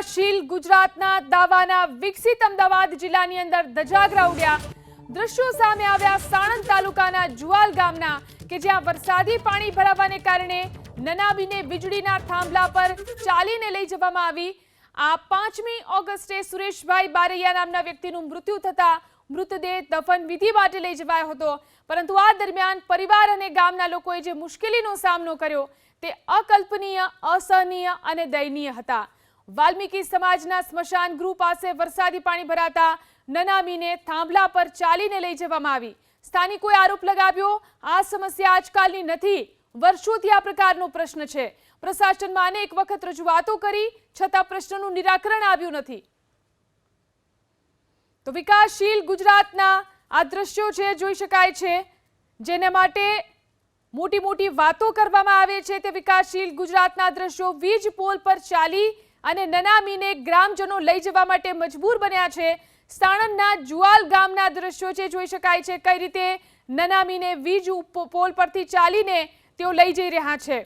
વિકાસશીલ ગુજરાતના દાવાના વિકસિત અમદાવાદ જિલ્લાની અંદર ધજાગરા ઉડ્યા। દ્રશ્યો સામે આવ્યા સાણંદ તાલુકાના જુવાલ ગામના કે જ્યાં વરસાદી પાણી ભરાવાને કારણે નનામીને વીજળીના થાંભલા પર ચાલીને લઈ જવામાં આવી। આ 5મી ઓગસ્ટે સુરેશભાઈ બારૈયા નામના વ્યક્તિનું મૃત્યુ થતા મૃતદેહ દફન વિધિ માટે લઈ જવાયો હતો, પરંતુ આ દરમિયાન પરિવાર અને ગામના લોકોએ જે મુશ્કેલીનો સામનો કર્યો તે અકલ્પનીય, અસહનીય અને દયનીય હતા। વાલ્મીકી સમાજના સ્મશાન ગૃહ પાસે વરસાદી પાણી ભરાતા નનામીને થાંભલા પર ચાલીને લઈ જવામાં આવી। સ્થાનિકોએ આરોપ લગાવ્યો, આ સમસ્યા આજકાલની નથી, વર્ષોથી આ પ્રકારનો પ્રશ્ન છે। પ્રશાસનમાં અનેક વખત રજૂઆતો કરી છતાં પ્રશ્નનું નિરાકરણ આવ્યું નથી। તો વિકાસશીલ ગુજરાતના આ દ્રશ્યો છે, જોઈ શકાય છે, જેને માટે મોટી મોટી વાતો કરવામાં આવે છે તે વિકાસશીલ ગુજરાતના દ્રશ્યો। વીજ પોલ પર ચાલી અને નનામીને ગ્રામજનો લઈ જવા માટે મજબૂર બન્યા છે। સાણંદના જુવાલ ગામના દ્રશ્યો છે, જોઈ શકાય છે કઈ રીતે નનામીને વીજ પોલ પરથી ચાલીને તેઓ લઈ જઈ રહ્યા છે।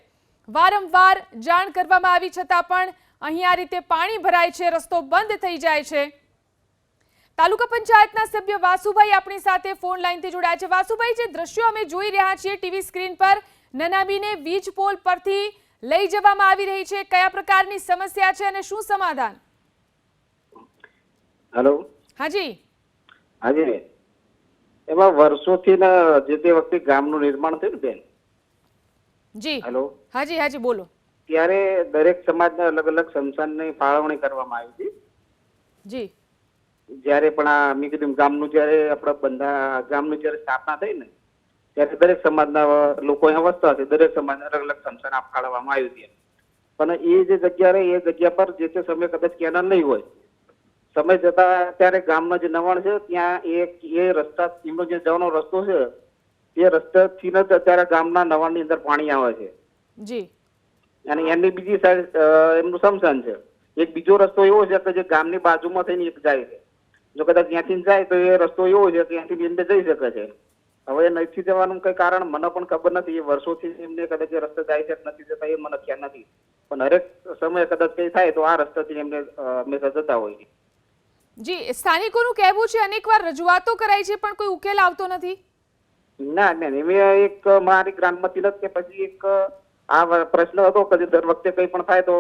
વારંવાર જાણ કરવામાં આવી છતાં પણ અહીં આ રીતે પાણી ભરાય છે, રસ્તો બંધ થઈ જાય છે। તાલુકા પંચાયતના સભ્ય વાસુભાઈ આપણી સાથે ફોન લાઈનથી જોડાયા છે। વાસુભાઈ, જે દ્રશ્યો અમે જોઈ રહ્યા છીએ ટીવી સ્ક્રીન પર, નનામીને વીજ પોલ પરથી લઈ જવામાં આવી રહી છે, કયા પ્રકારની સમસ્યા છે અને શું સમાધાન? હેલો, હાજી હાજી, એમાં વર્ષોથી જે તે વખતે ગામનું નિર્માણ થયું બેન। જી હેલો, હાજી હાજી બોલો। ત્યારે દરેક સમાજને અલગ અલગ સ્મશાનની ફાળવણી કરવામાં આવી હતી। જી, જ્યારે પણ આ મેં કીધું ગામનું જ્યારે આપણા ગામની જ્યારે સ્થાપના થઈ ને ત્યારે દરેક સમાજના લોકો અહીંયા વસતા હશે, દરેક સમાજને અલગ અલગ સ્મશાન ફાળવવામાં આવ્યું છે। પણ એ જે જગ્યા રહે એ જગ્યા પર જે તે સમય કદાચ કેનાલ નહીં હોય, સમય જતા ત્યારે ગામના જે નવાણ છે ત્યાં એ રસ્તા, એમનો જે જવાનો રસ્તો છે એ રસ્તાથી જ અત્યારે ગામના નવાણની અંદર પાણી આવે છે। જી, અને એની બીજી સાઈડ એમનું સ્મશાન છે। એક બીજો રસ્તો એવો છે કે જે ગામની બાજુમાં થઈને એક જાય છે, જો કદાચ ત્યાંથી જાય તો એ રસ્તો એવો છે કે ત્યાંથી અંદર જઈ શકે છે। હવે એ નથી જવાનું કઈ કારણ મને પણ ખબર નથી, એ વર્ષોથી એમને કદાચ એ રસ્તે જાય છે કે નથી જતા એ મને ખ્યાલ નથી, પણ હરેક સમયે કદાચ કઈ થાય તો આ રસ્તાથી એમને હંમેશા જતા હોય છે। જી, સ્થાનિકોનું કહેવું છે અનેકવાર રજૂઆતો કરાઈ છે પણ કોઈ ઉકેલ આવતો નથી। ના ના, એમ એક મારી ગ્રામમાંથી નથી કે પછી એક આ પ્રશ્ન હતો કે દર વખતે કઈ પણ થાય તો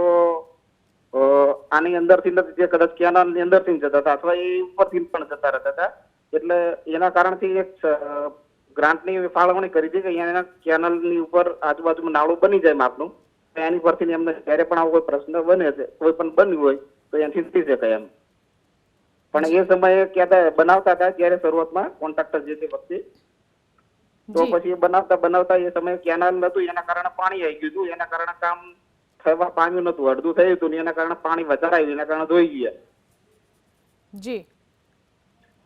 આની અંદરથી નથી, જે કદાચ કેનાલની અંદરથી જતા હતા અથવા એ ઉપરથી પણ જતા રહેતા હતા, એટલે એના કારણથી એક ગ્રાન્ટની ફાળવણી કરી છે કે અહીંયા કેનાલની ઉપર આજુબાજુમાં નાળું બની જાય માપનું, એની પરથી એમને જ્યારે પણ આવો કોઈ પ્રશ્ન બને છે, કોઈ પણ બન્યું હોય તો એનાથી થઈ શકાય એમ। પણ એ સમયે ક્યાં બનાવતા હતા ત્યારે શરૂઆતમાં કોન્ટ્રાક્ટર જે તે વખતે, તો પછી બનાવતા એ સમયે કેનાલ નતું, એના કારણે પાણી આવી ગયું હતું, એના કારણે કામ થવા પામ્યું નતું, અડધું થયું હતું ને એના કારણે પાણી વધારે આવ્યું, એના કારણે ધોઈ ગયા। જી,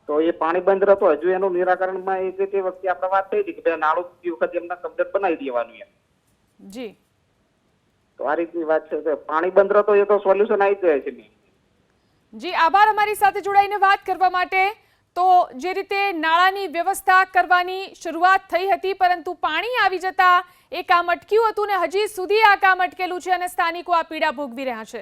તો એ પાણી બંધ રહેતો, હજુ એનું નિરાકરણમાં એ તે વખતે આપણે વાત થઈ હતી કે નાળું બીજી વખત એમને કમ્પ્લીટ બનાવી દેવાનું એમ। જી, તો આ રીતની વાત છે કે પાણી બંધ રહેતો એ તો સોલ્યુશન આવી જાય છે। જી, આભાર અમારી સાથે જોડાઈને વાત કરવા માટે। તો જે રીતે નાળાની વ્યવસ્થા કરવાની શરૂઆત થઈ હતી પરંતુ પાણી આવી જતા એ કામ અટક્યું હતું ને હજી સુધી આ કામ અટકેલું છે અને સ્થાનિકો આ પીડા ભોગવી રહ્યા છે।